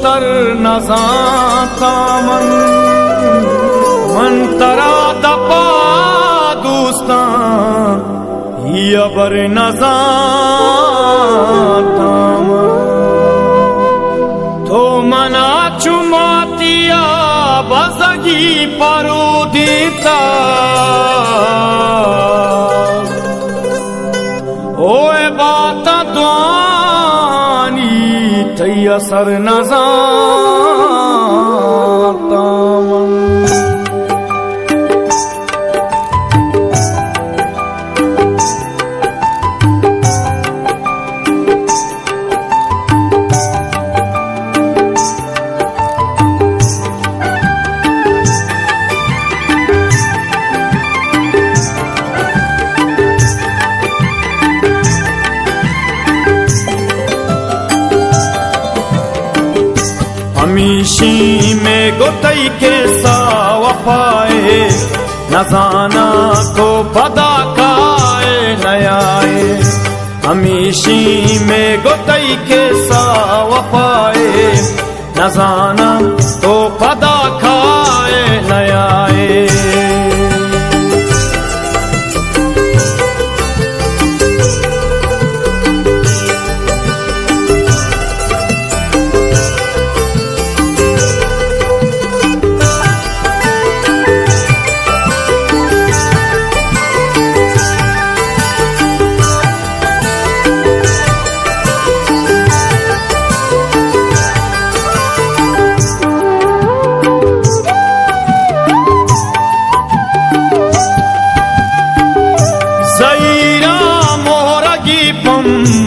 तर नजाता मन तरा दपा दोस्ता ये बर नजाता तो मना चुमातिया बजगी परो देता ओए बात द्वानी थई असर नजाता हमीशी में गोतई के सावफाए नजाना को पदा काए नयाए हमीशी में गोतई के सावफाए नजाना को पदा खाए नयाए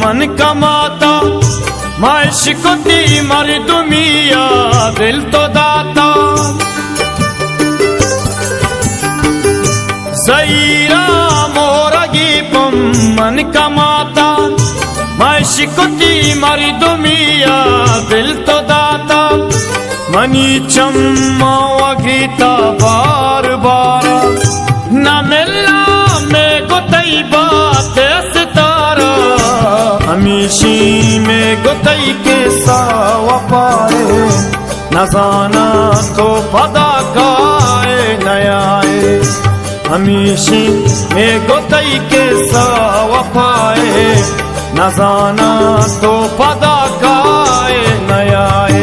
मन कमाता माश कोती मर्दुमिया दिल तो दाता ज़हीरा मोरगी पम मन कमाता माश कोती मर्दुमिया दिल तो दाता मनी चम्मा वगीता बार बार न मिला में गोतई बात सितारा हमीशी में गोतई के सावफाए नजाना तो पदा काए नयाए हमीशी में गोतई के सावफाए नजाना तो पदा काए नयाए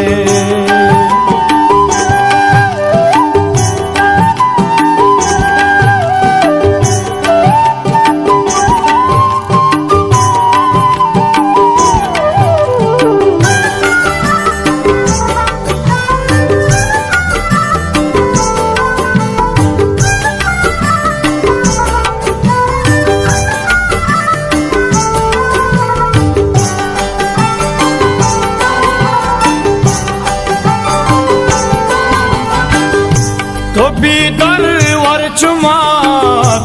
तो भी दरवर चुमा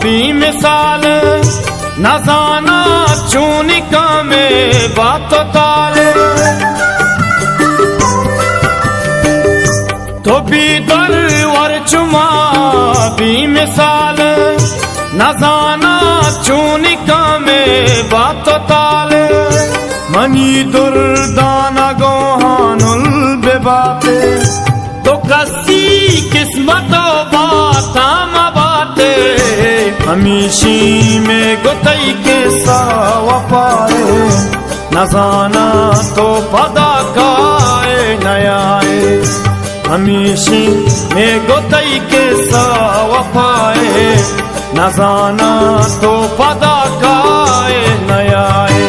भी मिसाल नजाना चूनिका में बात ताल तो भी दरवर चुमा भी मिसाल नजाना चूनिका में बात ताल मनी दुर्दाना गोहानुल बेबाते तो कसी किस्मत बाता बाते हमीशी में गोतई के सावफाए नजाना तो पदा काए नयाए हमीशी में गोतई के सावफाए नजाना तो पदा काए नयाए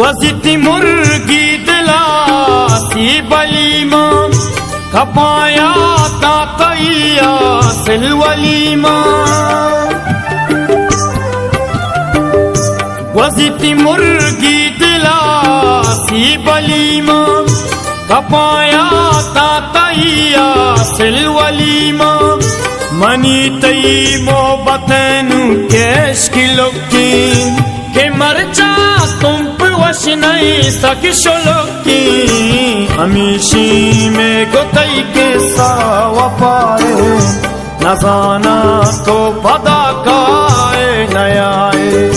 गज़िती मुर्गी दिलासी बलीमा खपाया तातैया सिलवलीमा गज़िती मुर्गी दिलासी सी बलीमा कपाया तातैया सिलवलीमा मनी तई मोहब्बतनु केश की लोकीन के मरचा तुम पे वश नहीं सकिशो लोकी हमीशी में गोतई के सावा पाए न जाना तो पता काए नयाए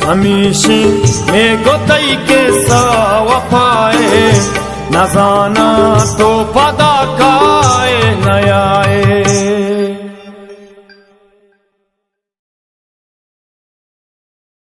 हमीशी में गोतई के सावा पाए न जाना तो पता